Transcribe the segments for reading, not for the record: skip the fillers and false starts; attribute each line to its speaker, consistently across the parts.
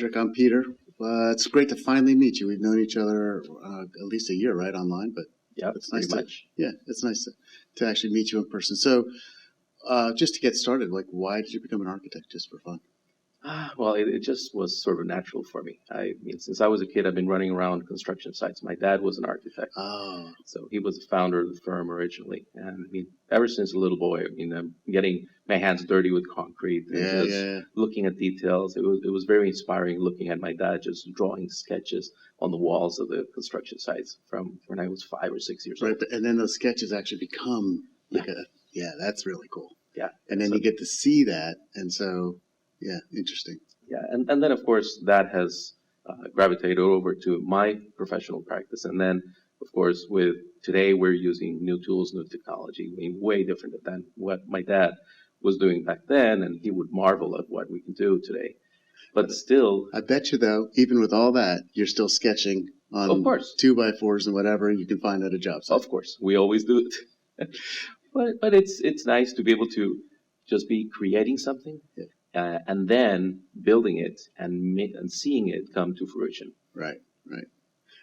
Speaker 1: Roderick. I'm Peter. It's great to finally meet you. We've known each other at least a year, right, online? But
Speaker 2: yeah,
Speaker 1: it's nice
Speaker 2: much.
Speaker 1: Yeah, it's nice to actually meet you in person. So, just to get started, like, why did you become an architect just for fun?
Speaker 2: Well, it just was sort of natural for me. I mean, since I was a kid, I've been running around construction sites. My dad was an architect,
Speaker 1: Oh,
Speaker 2: so he was the founder of the firm originally. And I mean, ever since a little boy, I mean, I'm getting my hands dirty with concrete and just looking at details. It was very inspiring looking at my dad just drawing sketches on the walls of the construction sites from when I was 5 or 6 years old.
Speaker 1: Right, and then those sketches actually become like that's really cool.
Speaker 2: Yeah,
Speaker 1: and then you get to see that, and so. Yeah, interesting.
Speaker 2: Yeah, and then of course that has gravitated over to my professional practice. And then, of course, with today we're using new tools, new technology, I mean, way different than what my dad was doing back then, and he would marvel at what we can do today. But still,
Speaker 1: I bet you though, even with all that, you're still sketching on
Speaker 2: of course
Speaker 1: 2x4s and whatever you can find at a job site.
Speaker 2: Of course, we always do it. but it's nice to be able to just be creating something.
Speaker 1: Yeah.
Speaker 2: And then building it and seeing it come to fruition.
Speaker 1: Right.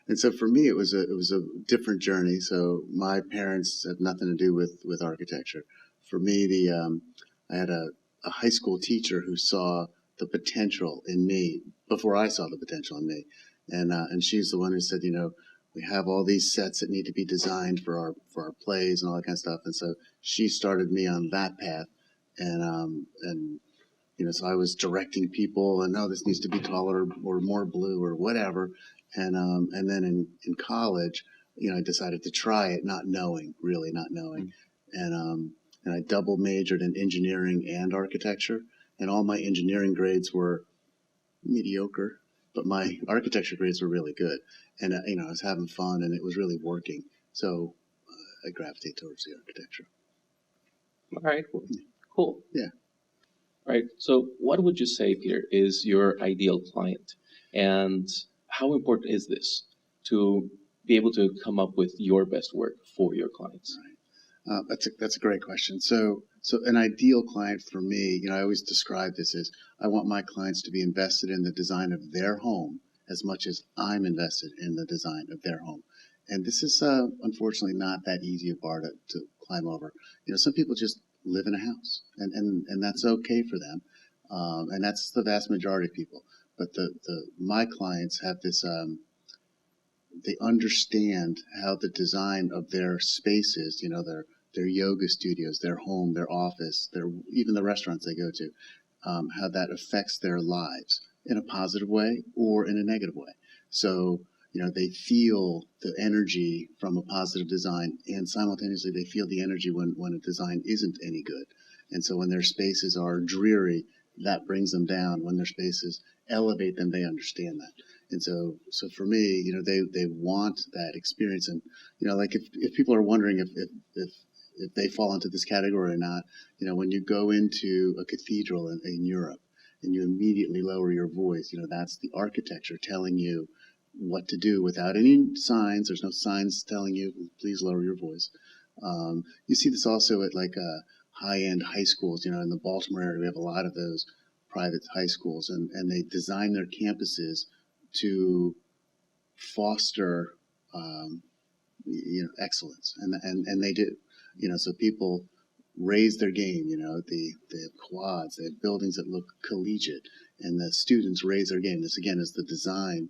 Speaker 1: And so for me, it was a different journey. So my parents had nothing to do with architecture. For me, I had a high school teacher who saw the potential in me before I saw the potential in me, and she's the one who said, we have all these sets that need to be designed for our plays and all that kind of stuff. And so she started me on that path, and so I was directing people, and this needs to be taller or more blue or whatever. And then in college, I decided to try it, not knowing. And I double majored in engineering and architecture, and all my engineering grades were mediocre, but my architecture grades were really good. And I was having fun, and it was really working. So I gravitate towards the architecture.
Speaker 2: All right, cool.
Speaker 1: Yeah.
Speaker 2: Right. So what would you say, Peter, is your ideal client? And how important is this to be able to come up with your best work for your clients?
Speaker 1: Right. That's a great question. So an ideal client for me, I always describe this as I want my clients to be invested in the design of their home as much as I'm invested in the design of their home. And this is unfortunately not that easy a bar to climb over. Some people just live in a house, and that's okay for them, and that's the vast majority of people. But my clients have this, they understand how the design of their spaces, their yoga studios, their home, their office, even the restaurants they go to, how that affects their lives in a positive way or in a negative way. So they feel the energy from a positive design, and simultaneously they feel the energy when a design isn't any good. And so when their spaces are dreary, that brings them down. When their spaces elevate them, they understand that. And so for me, they want that experience. And like if people are wondering if they fall into this category or not, when you go into a cathedral in Europe and you immediately lower your voice, that's the architecture telling you what to do without any signs. There's no signs telling you, please lower your voice. You see this also at like high-end high schools. In the Baltimore area, we have a lot of those private high schools, and they design their campuses to foster excellence, and they do. So people raise their game. They have quads, they have buildings that look collegiate, and the students raise their game. This again is the design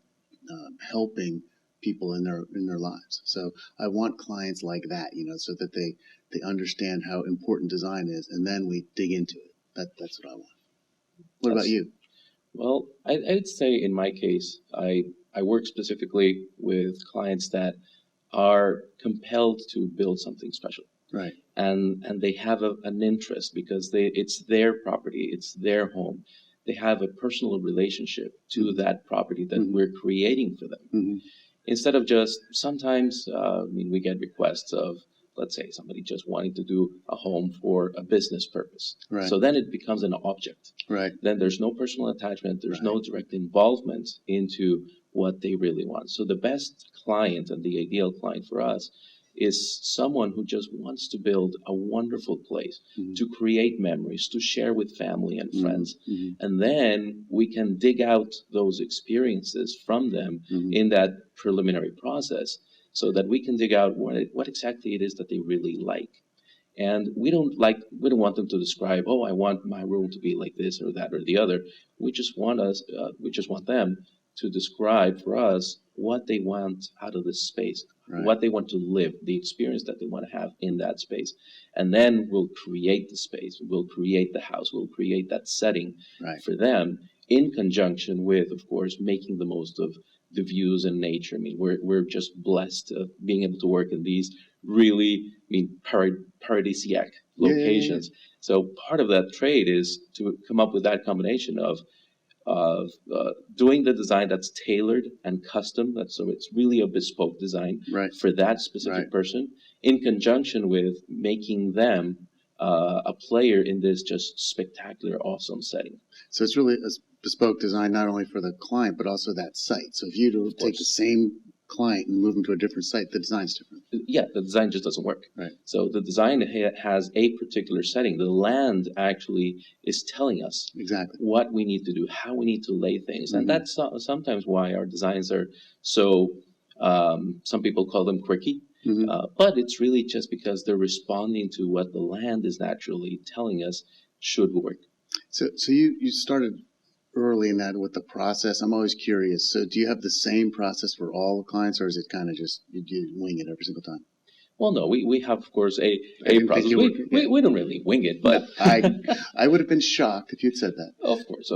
Speaker 1: helping people in their lives. So I want clients like that, so that they understand how important design is, and then we dig into it. That's what I want. What about you?
Speaker 2: Well, I'd say in my case, I work specifically with clients that are compelled to build something special.
Speaker 1: Right.
Speaker 2: And they have an interest because it's their property, it's their home. They have a personal relationship to that property that we're creating for them. Mm-hmm. Instead of just sometimes, we get requests of, let's say, somebody just wanting to do a home for a business purpose.
Speaker 1: Right.
Speaker 2: So then it becomes an object.
Speaker 1: Right.
Speaker 2: Then there's no personal attachment. There's no direct involvement into what they really want. So the best client and the ideal client for us is someone who just wants to build a wonderful place,
Speaker 1: Mm-hmm.
Speaker 2: to create memories, to share with family and friends.
Speaker 1: Mm-hmm.
Speaker 2: And then we can dig out those experiences from them
Speaker 1: Mm-hmm.
Speaker 2: in that preliminary process so that we can dig out what exactly it is that they really like. And we don't want them to describe, oh, I want my room to be like this or that or the other. We just want them to describe for us what they want out of this space,
Speaker 1: Right.
Speaker 2: what they want to live, the experience that they want to have in that space. And then we'll create the space, we'll create the house, we'll create that setting
Speaker 1: Right.
Speaker 2: for them in conjunction with, of course, making the most of the views and nature. I mean, we're just blessed of being able to work in these really, paradisiac locations.
Speaker 1: Yeah.
Speaker 2: So part of that trade is to come up with that combination of doing the design that's tailored and custom. So it's really a bespoke design
Speaker 1: Right.
Speaker 2: for that specific
Speaker 1: Right.
Speaker 2: person, in conjunction with making them a player in this just spectacular, awesome setting.
Speaker 1: So it's really a bespoke design, not only for the client, but also that site. So if you to take the same client and move them to a different site, the design's different.
Speaker 2: Yeah, the design just doesn't work.
Speaker 1: Right.
Speaker 2: So the design has a particular setting. The land actually is telling us
Speaker 1: Exactly
Speaker 2: what we need to do, how we need to lay things.
Speaker 1: Mm-hmm.
Speaker 2: And that's sometimes why our designs are so, some people call them quirky.
Speaker 1: Mm-hmm.
Speaker 2: But it's really just because they're responding to what the land is naturally telling us should work.
Speaker 1: So you started early in that with the process. I'm always curious. So do you have the same process for all the clients, or is it kind of just you wing it every single time?
Speaker 2: Well, no, we have, of course, a process. We don't really wing it, but
Speaker 1: no, I would have been shocked if you'd said that.
Speaker 2: Of course.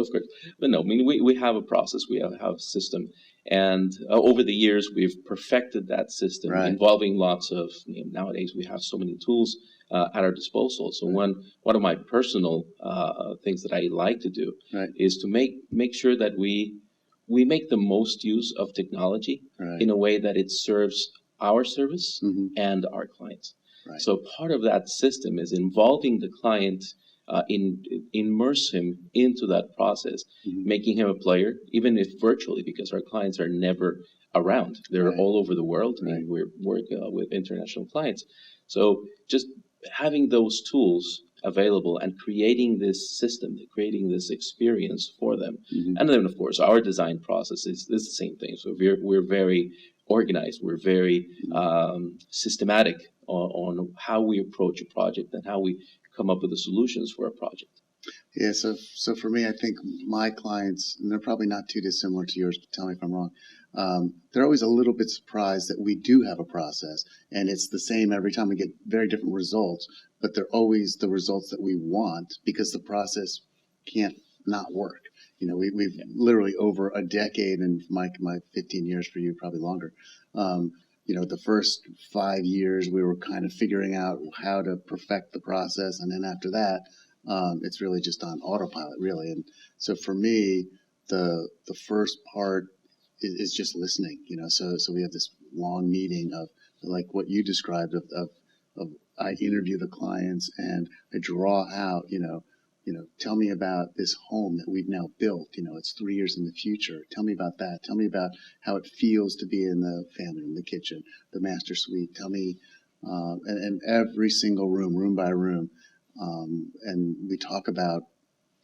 Speaker 2: But no, I mean, we have a process, we have a system. And over the years, we've perfected that system,
Speaker 1: Right.
Speaker 2: involving lots of, nowadays we have so many tools at our disposal. So one of my personal things that I like to do
Speaker 1: Right.
Speaker 2: is to make sure that we make the most use of technology
Speaker 1: Right.
Speaker 2: in a way that it serves our service
Speaker 1: Mm-hmm.
Speaker 2: and our clients.
Speaker 1: Right.
Speaker 2: So part of that system is involving the client, immerse him into that process,
Speaker 1: Mm-hmm.
Speaker 2: making him a player, even if virtually, because our clients are never around. They're
Speaker 1: Right.
Speaker 2: all over the world. I mean, we're working with international clients. So just having those tools available and creating this system, creating this experience for them.
Speaker 1: Mm-hmm.
Speaker 2: And then, of course, our design process is the same thing. So we're very organized. We're very systematic on how we approach a project and how we come up with the solutions for a project.
Speaker 1: Yeah, so for me, I think my clients, and they're probably not too dissimilar to yours, but tell me if I'm wrong, they're always a little bit surprised that we do have a process, and it's the same every time. We get very different results, but they're always the results that we want because the process can't not work. We've literally over a decade, and my 15 years for you, probably longer. The first 5 years we were kind of figuring out how to perfect the process, and then after that, it's really just on autopilot, really. And so for me, the first part is just listening. So we have this long meeting of like what you described of I interview the clients and I draw out, tell me about this home that we've now built. It's 3 years in the future. Tell me about that. Tell me about how it feels to be in the family room, the kitchen, the master suite. Tell me, and every single room by room. And we talk about,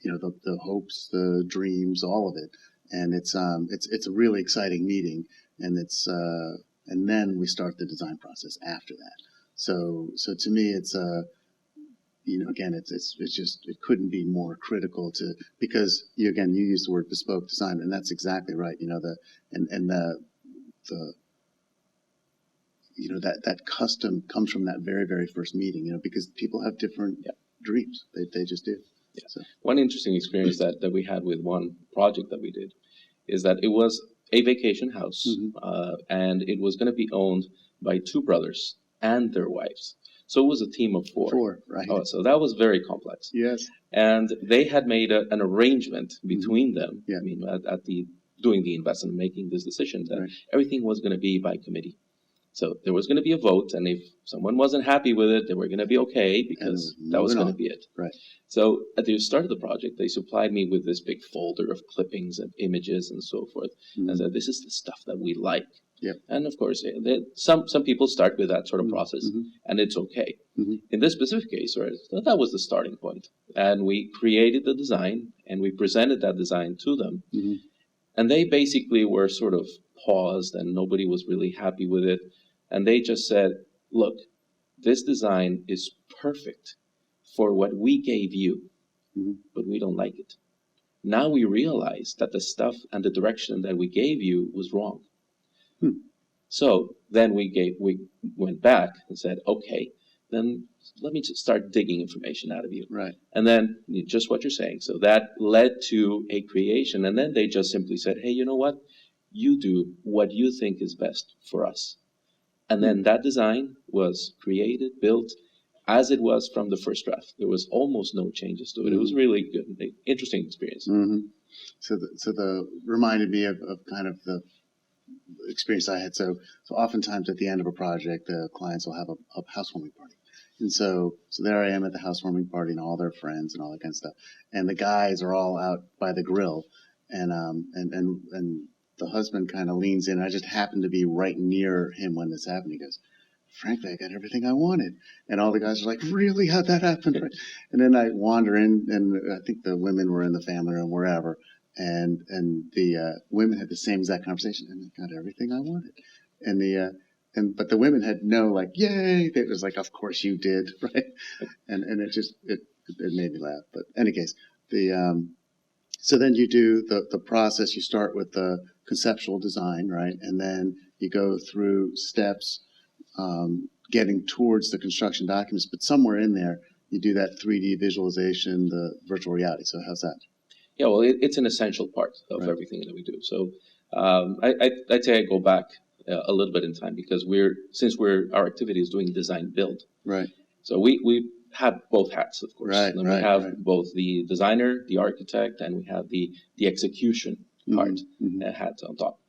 Speaker 1: the hopes, the dreams, all of it. And it's a really exciting meeting. And and then we start the design process after that. So to me, it's again, it's just, it couldn't be more critical because you use the word bespoke design, and that's exactly right. That custom comes from that very, very first meeting, because people have different dreams. They just do.
Speaker 2: Yeah.
Speaker 1: So.
Speaker 2: One interesting experience that we had with one project that we did is that it was a vacation house,
Speaker 1: Mm-hmm.
Speaker 2: and it was going to be owned by two brothers and their wives. So it was a team of four.
Speaker 1: Four, right.
Speaker 2: Oh, so that was very complex.
Speaker 1: Yes.
Speaker 2: And they had made an arrangement between
Speaker 1: Mm-hmm.
Speaker 2: them.
Speaker 1: Yeah.
Speaker 2: I mean, at the doing the investment, making this decision that everything was going to be by committee. So there was going to be a vote, and if someone wasn't happy with it, they were going to be okay because that was going to be it.
Speaker 1: Right.
Speaker 2: So at the start of the project, they supplied me with this big folder of clippings and images and so forth, and said, "This is the stuff that we like."
Speaker 1: Yep.
Speaker 2: And of course, some people start with that sort of process, and it's okay. In this specific case, right, that was the starting point, and we created the design, and we presented that design to them, and they basically were sort of paused, and nobody was really happy with it. And they just said, "Look, this design is perfect for what we gave you, but we don't like it. Now we realize that the stuff and the direction that we gave you was wrong." So then we went back and said, "Okay, then let me just start digging information out of you."
Speaker 1: Right.
Speaker 2: And then just what you're saying. So that led to a creation. And then they just simply said, "Hey, you know what? You do what you think is best for us." And then that design was created, built as it was from the first draft. There was almost no changes to it. It was really good, interesting experience.
Speaker 1: So the reminded me of kind of the experience I had. So oftentimes at the end of a project, the clients will have a housewarming party. And so there I am at the housewarming party and all their friends and all that kind of stuff. And the guys are all out by the grill, and the husband kind of leans in. I just happened to be right near him when this happened. He goes, "Frankly, I got everything I wanted." And all the guys are like, "Really? How'd that happen?" And then I wander in, and I think the women were in the family room, wherever. And the women had the same exact conversation, and I got everything I wanted. And but the women had no like, "Yay!" It was like, "Of course you did," right? And it made me laugh. But in any case, so then you do the process. You start with the conceptual design, right? And then you go through steps, getting towards the construction documents. But somewhere in there, you do that 3D visualization, the virtual reality. So how's that?
Speaker 2: Yeah, well, it's an essential part of everything that we do. So I'd say I go back a little bit in time, because our activity is doing design build.
Speaker 1: Right.
Speaker 2: So we have both hats, of course.
Speaker 1: Right.
Speaker 2: And we have both the designer, the architect, and we have the execution part hat on top.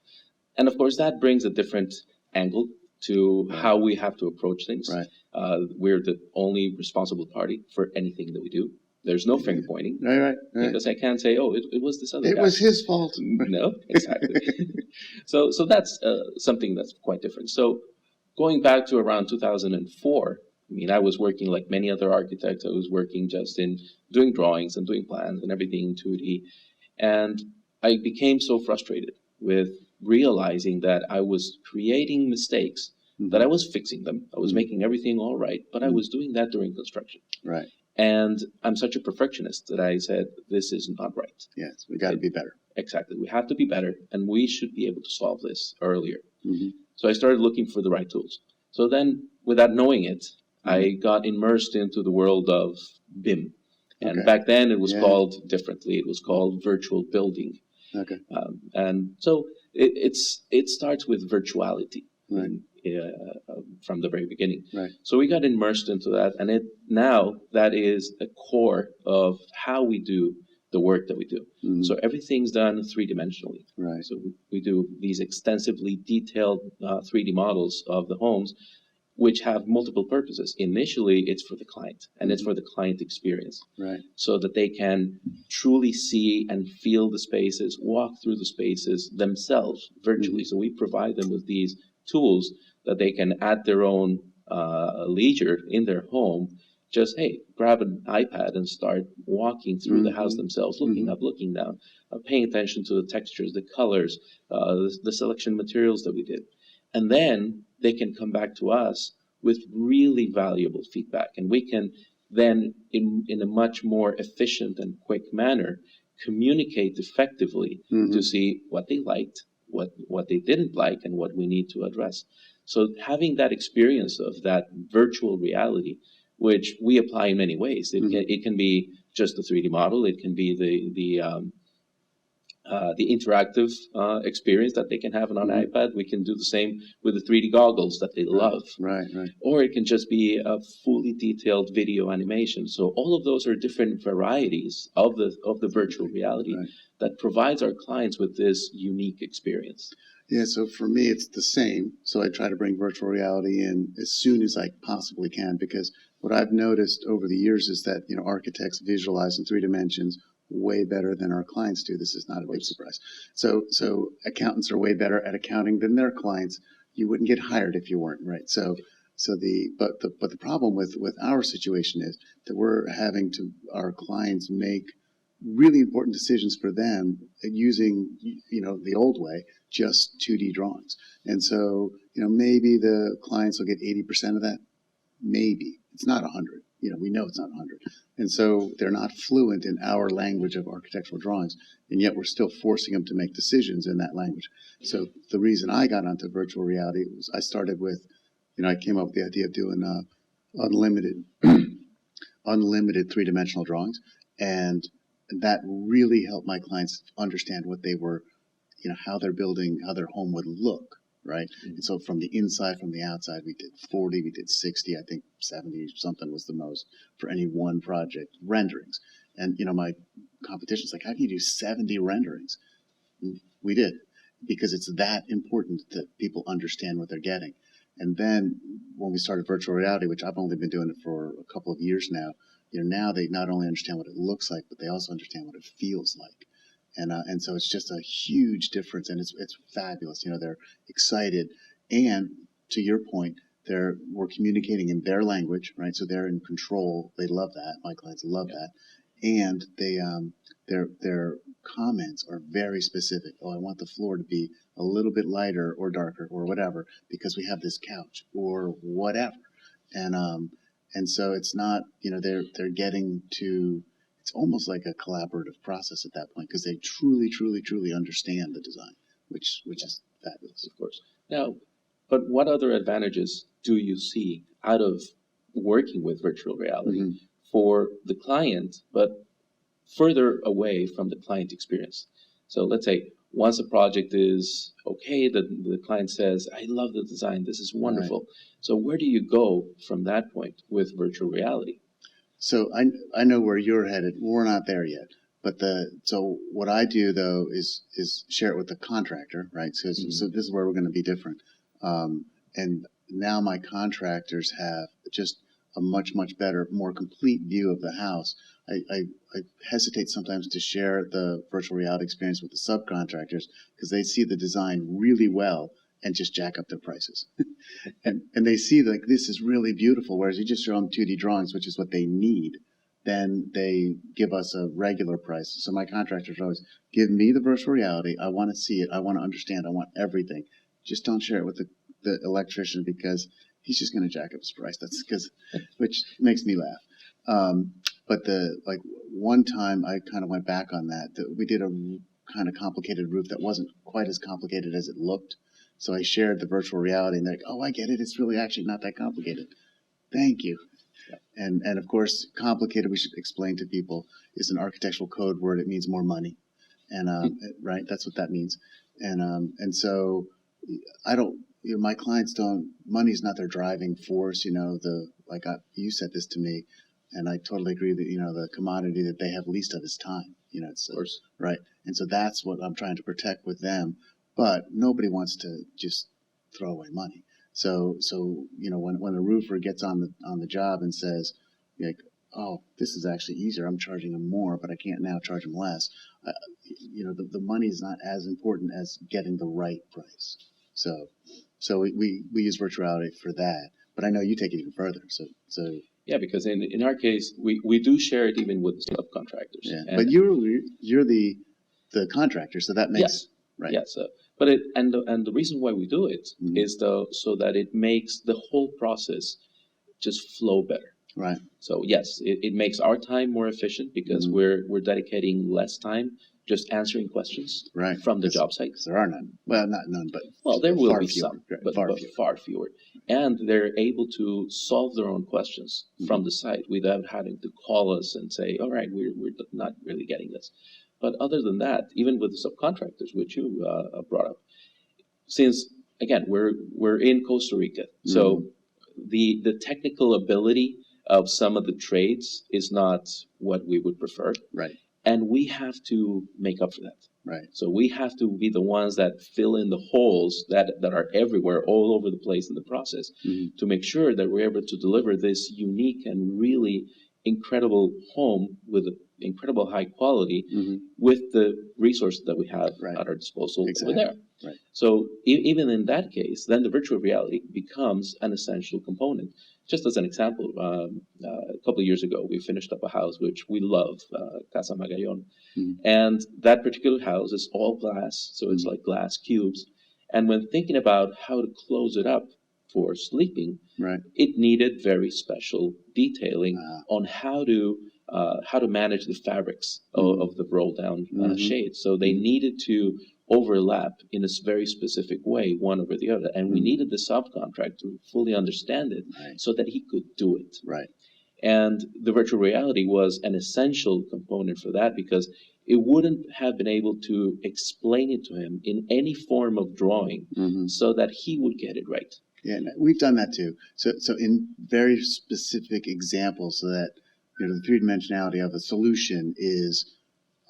Speaker 2: And of course, that brings a different angle to how we have to approach things.
Speaker 1: Right.
Speaker 2: We're the only responsible party for anything that we do. There's no finger pointing.
Speaker 1: Right.
Speaker 2: Because I can't say, "Oh, it was this other guy.
Speaker 1: It was his fault."
Speaker 2: No, exactly. So that's something that's quite different. So going back to around 2004, I mean, I was working like many other architects. I was working just in doing drawings and doing plans and everything in 2D. And I became so frustrated with realizing that I was creating mistakes, that I was fixing them. I was making everything all right, but I was doing that during construction.
Speaker 1: Right.
Speaker 2: And I'm such a perfectionist that I said, this is not right.
Speaker 1: Yes, we got to be better.
Speaker 2: Exactly. We have to be better, and we should be able to solve this earlier. So I started looking for the right tools. So then, without knowing it, I got immersed into the world of BIM. And back then, it was called differently. It was called virtual building.
Speaker 1: Okay.
Speaker 2: And so it starts with virtuality.
Speaker 1: Right.
Speaker 2: From the very beginning.
Speaker 1: Right.
Speaker 2: So we got immersed into that, and now that is a core of how we do the work that we do. So everything's done three-dimensionally.
Speaker 1: Right.
Speaker 2: So we do these extensively detailed 3D models of the homes, which have multiple purposes. Initially, it's for the client, and it's for the client experience.
Speaker 1: Right.
Speaker 2: So that they can truly see and feel the spaces, walk through the spaces themselves virtually. So we provide them with these tools that they can, at their own leisure in their home, just, hey, grab an iPad and start walking through the house themselves, looking up, looking down, paying attention to the textures, the colors, the selection materials that we did. And then they can come back to us with really valuable feedback. And we can then, in a much more efficient and quick manner, communicate effectively to see what they liked, what they didn't like, and what we need to address. So having that experience of that virtual reality, which we apply in many ways. It can be just the 3D model. It can be the interactive experience that they can have on an iPad. We can do the same with the 3D goggles that they love.
Speaker 1: Right.
Speaker 2: Or it can just be a fully detailed video animation. So all of those are different varieties of the virtual reality that provides our clients with this unique experience.
Speaker 1: Yeah, so for me, it's the same. So I try to bring virtual reality in as soon as I possibly can, because what I've noticed over the years is that, architects visualize in 3 dimensions way better than our clients do. This is not a big surprise. So accountants are way better at accounting than their clients. You wouldn't get hired if you weren't, right? But the problem with our situation is that we're having to our clients make really important decisions for them using, the old way, just 2D drawings. And so, maybe the clients will get 80% of that. Maybe it's not 100. We know it's not 100. And so they're not fluent in our language of architectural drawings, and yet we're still forcing them to make decisions in that language. So the reason I got onto virtual reality was I started with, I came up with the idea of doing unlimited, unlimited 3-dimensional drawings, and that really helped my clients understand what they were, how they're building, how their home would look, right? Mm-hmm. And so from the inside, from the outside, we did 40, we did 60, I think 70 something was the most for any one project renderings. And, my competition's like, how can you do 70 renderings? We did, because it's that important that people understand what they're getting. And then when we started virtual reality, which I've only been doing it for a couple of years now, now they not only understand what it looks like, but they also understand what it feels like. And so it's just a huge difference, and it's fabulous. They're excited, and to your point, we're communicating in their language, right? So they're in control. They love that. My clients love that, and their comments are very specific. Oh, I want the floor to be a little bit lighter or darker or whatever because we have this couch or whatever, and so it's not, they're getting to. It's almost like a collaborative process at that point because they truly, truly, truly understand the design, which is fabulous.
Speaker 2: Of course. Now, but what other advantages do you see out of working with virtual reality for the client, but further away from the client experience? So let's say once a project is okay, the client says, I love the design, this is wonderful. Right. So where do you go from that point with virtual reality?
Speaker 1: So I know where you're headed. We're not there yet. But so what I do though is share it with the contractor, right? So this is where we're going to be different. And now my contractors have just a much, much better, more complete view of the house. I hesitate sometimes to share the virtual reality experience with the subcontractors because they see the design really well and just jack up their prices. and they see like this is really beautiful, whereas you just show them 2D drawings, which is what they need, then they give us a regular price. So my contractors always give me the virtual reality. I want to see it. I want to understand. I want everything. Just don't share it with the electrician because he's just going to jack up his price. Which makes me laugh. But one time I kind of went back on that. We did a kind of complicated roof that wasn't quite as complicated as it looked. So I shared the virtual reality, and they're like, oh, I get it. It's really actually not that complicated. Thank you. And of course, complicated, we should explain to people, is an architectural code word. It means more money. And right, that's what that means. And so I don't, my clients don't, money's not their driving force. You said this to me, and I totally agree that, the commodity that they have least of is time. It's,
Speaker 2: of course.
Speaker 1: Right. And so that's what I'm trying to protect with them. But nobody wants to just throw away money. So when a roofer gets on the job and says, like, oh, this is actually easier, I'm charging them more, but I can't now charge them less. The money is not as important as getting the right price. So we use virtuality for that. But I know you take it even further. So
Speaker 2: yeah, because in our case, we do share it even with the subcontractors.
Speaker 1: Yeah, but you're the contractor, so that makes right.
Speaker 2: Yeah, so but the reason why we do it is so that it makes the whole process just flow better.
Speaker 1: Right.
Speaker 2: So yes, it makes our time more efficient because we're dedicating less time just answering questions from the job site.
Speaker 1: There are none. Well, not none, but
Speaker 2: there will be
Speaker 1: fewer.
Speaker 2: some, but far fewer. And they're able to solve their own questions from the site without having to call us and say, all right, we're not really getting this. But other than that, even with the subcontractors, which you brought up, since again we're in Costa Rica, so the technical ability of some of the trades is not what we would prefer.
Speaker 1: Right.
Speaker 2: And we have to make up for that.
Speaker 1: Right.
Speaker 2: So we have to be the ones that fill in the holes that are everywhere, all over the place in the process, to make sure that we're able to deliver this unique and really incredible home with incredible high quality with the resources that we have at our disposal over there.
Speaker 1: Right.
Speaker 2: So even in that case, then the virtual reality becomes an essential component. Just as an example, a couple of years ago, we finished up a house which we love, Casa Magallon. And that particular house is all glass, so it's like glass cubes. And when thinking about how to close it up for sleeping,
Speaker 1: Right.
Speaker 2: it needed very special detailing on how to manage the fabrics of the roll down shades. So they needed to overlap in a very specific way, one over the other. And we needed the subcontract to fully understand it so that he could do it.
Speaker 1: Right.
Speaker 2: And the virtual reality was an essential component for that, because it wouldn't have been able to explain it to him in any form of drawing so that he would get it right.
Speaker 1: Yeah, and we've done that too. So in very specific examples, so that the three-dimensionality of a solution is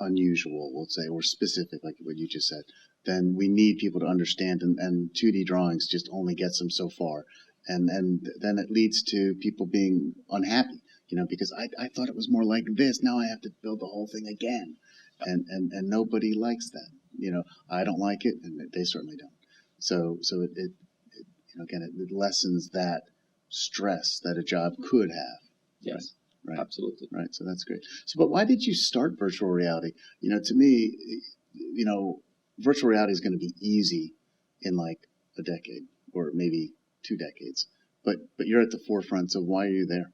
Speaker 1: unusual, we'll say, or specific, like what you just said, then we need people to understand, and 2D drawings just only gets them so far. And then it leads to people being unhappy, because I thought it was more like this. Now I have to build the whole thing again. And nobody likes that. I don't like it, and they certainly don't. So it again, it lessens that stress that a job could have.
Speaker 2: Yes.
Speaker 1: Right.
Speaker 2: Absolutely.
Speaker 1: Right. So that's great. So, but why did you start virtual reality? To me, virtual reality is going to be easy in like a decade or maybe 2 decades. But you're at the forefront. So why are you there?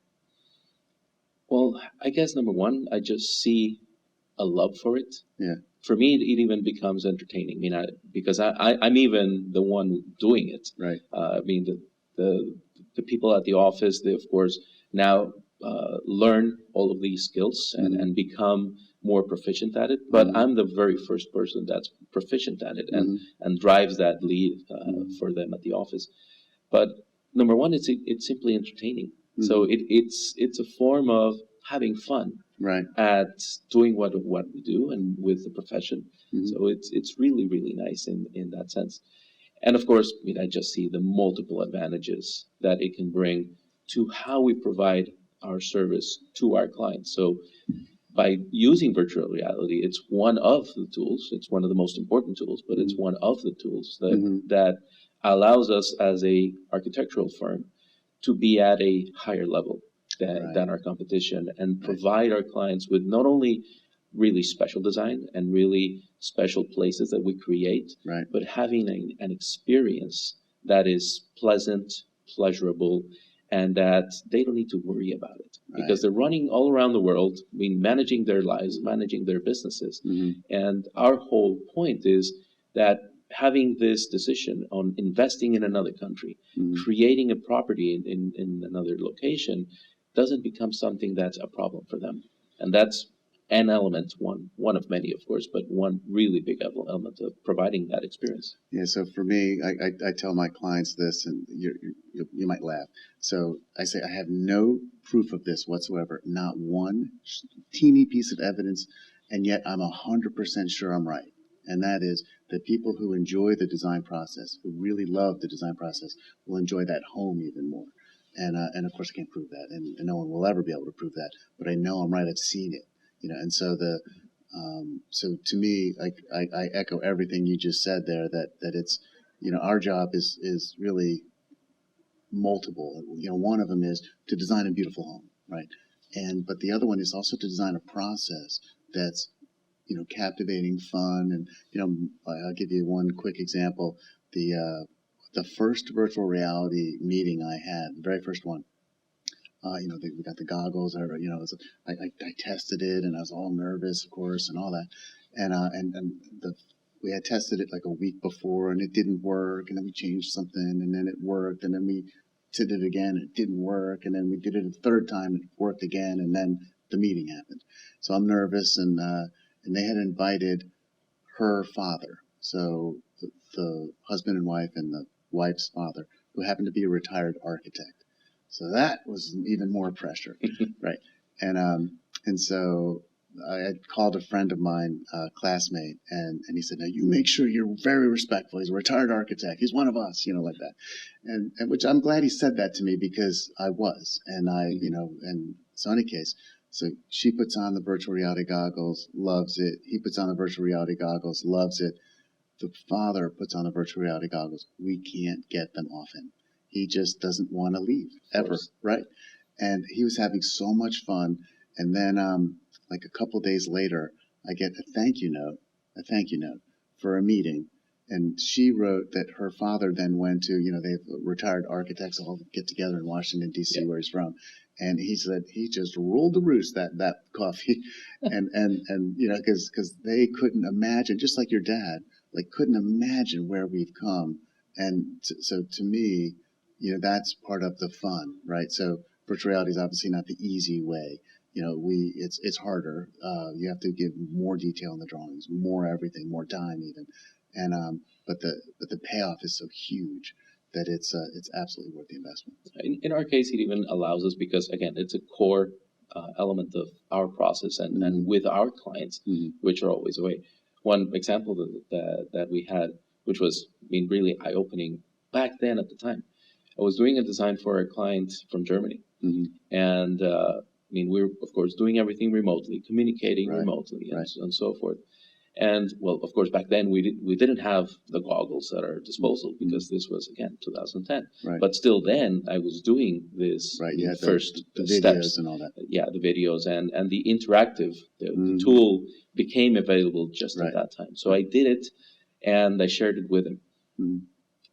Speaker 2: Well, I guess number one, I just see a love for it.
Speaker 1: Yeah.
Speaker 2: For me, it even becomes entertaining. Because I'm even the one doing it.
Speaker 1: Right.
Speaker 2: The people at the office, they of course now learn all of these skills and become more proficient at it. But I'm the very first person that's proficient at it and drives that lead for them at the office. But number one, it's simply entertaining. So it's a form of having fun.
Speaker 1: Right.
Speaker 2: At doing what we do and with the profession. So it's really, really nice in that sense. And of course, I just see the multiple advantages that it can bring to how we provide our service to our clients. So by using virtual reality, it's one of the tools. It's one of the most important tools, but it's one of the tools that allows us as a architectural firm to be at a higher level than our competition, and provide our clients with not only really special design and really special places that we create, but having an experience that is pleasant, pleasurable, and that they don't need to worry about it because they're running all around the world, managing their lives, managing their businesses. And our whole point is that having this decision on investing in another country, creating a property in another location, doesn't become something that's a problem for them. And that's an element, one of many, of course, but one really big element of providing that experience.
Speaker 1: Yeah, so for me, I tell my clients this, and you might laugh. So I say, I have no proof of this whatsoever, not one teeny piece of evidence, and yet I'm 100% sure I'm right. And that is that people who enjoy the design process, who really love the design process, will enjoy that home even more. And of course I can't prove that, and no one will ever be able to prove that, but I know I'm right. I've seen it, and so so to me, I echo everything you just said there, that it's, our job is really multiple. One of them is to design a beautiful home, right? But the other one is also to design a process that's, captivating, fun. And, I'll give you one quick example. The first virtual reality meeting I had, the very first one, we got the goggles. I tested it, and I was all nervous, of course, and all that. We had tested it like a week before, and it didn't work. And then we changed something, and then it worked. And then we did it again, and it didn't work. And then we did it a third time, and it worked again. And then the meeting happened. So I'm nervous, and they had invited her father, so the husband and wife, and the wife's father, who happened to be a retired architect. So that was even more pressure, right? And so I had called a friend of mine, classmate, and he said, "Now you make sure you're very respectful. He's a retired architect. He's one of us, like that." And which I'm glad he said that to me because I was, and and so in any case, so she puts on the virtual reality goggles, loves it. He puts on the virtual reality goggles, loves it. The father puts on the virtual reality goggles. We can't get them off him. He just doesn't want to leave ever, right? And he was having so much fun. And then, like a couple days later, I get a thank you note for a meeting. And she wrote that her father then went to, they have retired architects all get together in Washington, D.C., where he's from. And he said he just ruled the roost that coffee. and because they couldn't imagine, just like your dad, like couldn't imagine where we've come. And so to me, that's part of the fun, right? So virtual reality is obviously not the easy way. It's harder. You have to give more detail in the drawings, more everything, more time even. And but the payoff is so huge that it's absolutely worth the investment.
Speaker 2: In our case, it even allows us, because again, it's a core element of our process and with our clients, which are always away. One example that we had, which was really eye-opening back then at the time, I was doing a design for a client from Germany, and we're of course doing everything remotely, communicating remotely, and so forth. And well, of course, back then we didn't have the goggles at our disposal because this was again 2010.
Speaker 1: Right.
Speaker 2: But still, then I was doing this first
Speaker 1: the
Speaker 2: steps
Speaker 1: videos and all that.
Speaker 2: Yeah, the videos and the interactive. The tool became available just at that time. So I did it, and I shared it with him.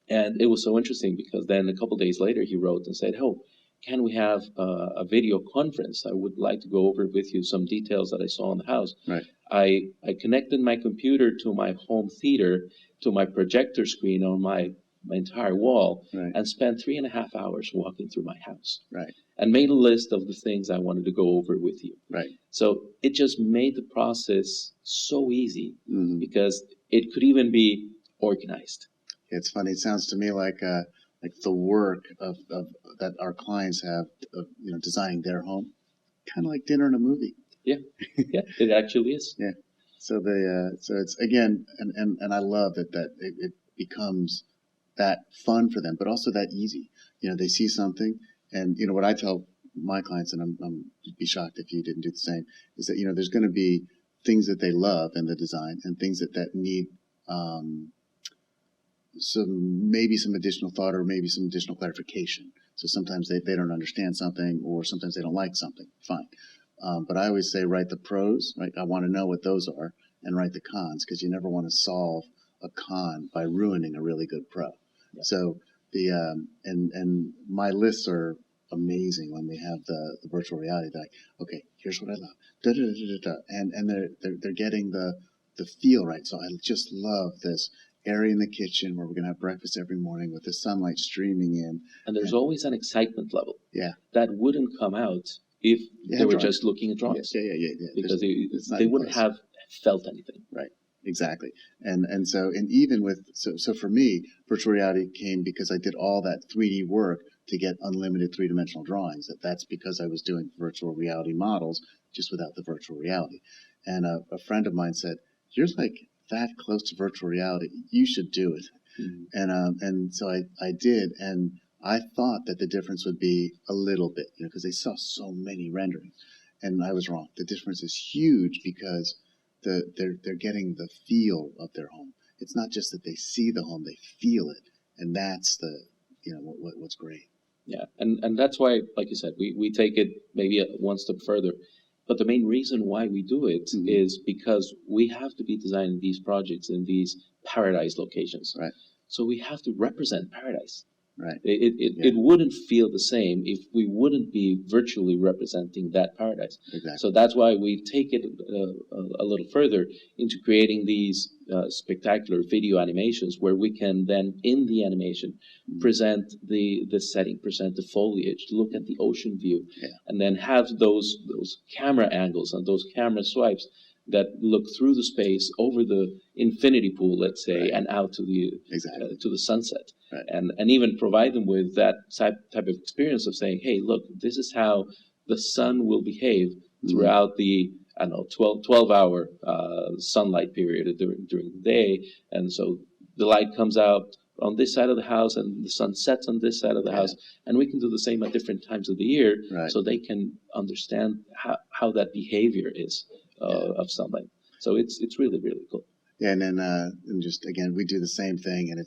Speaker 2: And it was so interesting because then a couple days later he wrote and said, "Oh, can we have a video conference? I would like to go over with you some details that I saw in the house."
Speaker 1: Right.
Speaker 2: I connected my computer to my home theater, to my projector screen on my entire wall, and spent 3.5 hours walking through my house.
Speaker 1: Right.
Speaker 2: And made a list of the things I wanted to go over with you.
Speaker 1: Right.
Speaker 2: So it just made the process so easy because it could even be organized.
Speaker 1: It's funny. It sounds to me like the work of that our clients have of designing their home, kind of like dinner and a movie.
Speaker 2: Yeah, yeah, it actually is.
Speaker 1: Yeah. So so it's again, and I love that it becomes that fun for them, but also that easy. They see something, and what I tell my clients, and I'm be shocked if you didn't do the same, is that there's going to be things that they love in the design and things that need maybe some additional thought or maybe some additional clarification. So sometimes they don't understand something, or sometimes they don't like something. Fine. But I always say write the pros, right? I want to know what those are, and write the cons, because you never want to solve a con by ruining a really good pro. Yeah. So and my lists are amazing when we have the virtual reality. They're like, okay, here's what I love, da, da, da, da, da. And they're getting the feel right. So I just love this area in the kitchen where we're going to have breakfast every morning with the sunlight streaming in.
Speaker 2: And there's always an excitement level.
Speaker 1: Yeah.
Speaker 2: That wouldn't come out if they were just looking at drawings.
Speaker 1: Yeah.
Speaker 2: Because they wouldn't have felt anything.
Speaker 1: Right. Exactly. And so, and even with, so for me, virtual reality came because I did all that 3D work to get unlimited three-dimensional drawings. That's because I was doing virtual reality models just without the virtual reality. And a friend of mine said, "You're like that close to virtual reality. You should do it." And so I did. And I thought that the difference would be a little bit, because they saw so many renderings. And I was wrong. The difference is huge because they're getting the feel of their home. It's not just that they see the home, they feel it. And that's what's great.
Speaker 2: Yeah, and that's why, like you said, we take it maybe one step further. But the main reason why we do it is because we have to be designing these projects in these paradise locations.
Speaker 1: Right.
Speaker 2: So we have to represent paradise.
Speaker 1: Right.
Speaker 2: It wouldn't feel the same if we wouldn't be virtually representing that paradise.
Speaker 1: Exactly.
Speaker 2: So that's why we take it a little further into creating these spectacular video animations where we can then, in the animation, present the setting, present the foliage, look at the ocean view, and then have those camera angles and those camera swipes that look through the space over the infinity pool, let's say, and out to the sunset, and even provide them with that type of experience of saying, hey, look, this is how the sun will behave throughout the I don't know, 12-hour sunlight period during the day. And so the light comes out on this side of the house and the sun sets on this side of the house. And we can do the same at different times of the year, so they can understand how that behavior is of sunlight. So it's really, really cool.
Speaker 1: Yeah, and then and just again, we do the same thing, and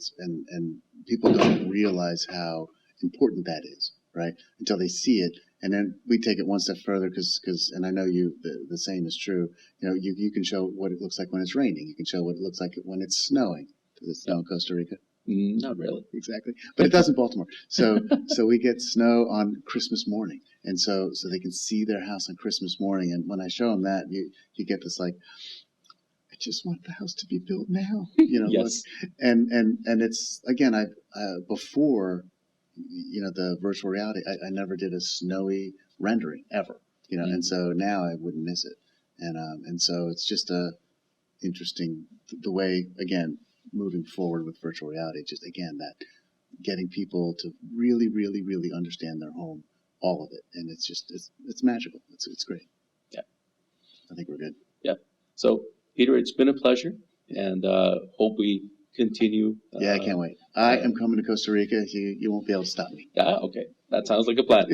Speaker 1: and people don't realize how important that is, right? Until they see it, and then we take it one step further because and I know the same is true. You know, you can show what it looks like when it's raining. You can show what it looks like when it's snowing. Does it snow in Costa Rica?
Speaker 2: Not really.
Speaker 1: Exactly, but it does in Baltimore. So we get snow on Christmas morning, and so they can see their house on Christmas morning. And when I show them that, you get this like, I just want the house to be built now, you know.
Speaker 2: Yes.
Speaker 1: Look, and it's again, I before, you know, the virtual reality, I never did a snowy rendering ever, you know, and so now I wouldn't miss it, and so it's just interesting the way, again, moving forward with virtual reality, just again that getting people to really, really, really understand their home, all of it, and it's just it's magical. It's great.
Speaker 2: Yeah,
Speaker 1: I think we're good.
Speaker 2: Yeah. So Peter, it's been a pleasure, and hope we continue.
Speaker 1: Yeah, I can't wait. I am coming to Costa Rica. You won't be able to stop me.
Speaker 2: Yeah, okay. That sounds like a plan.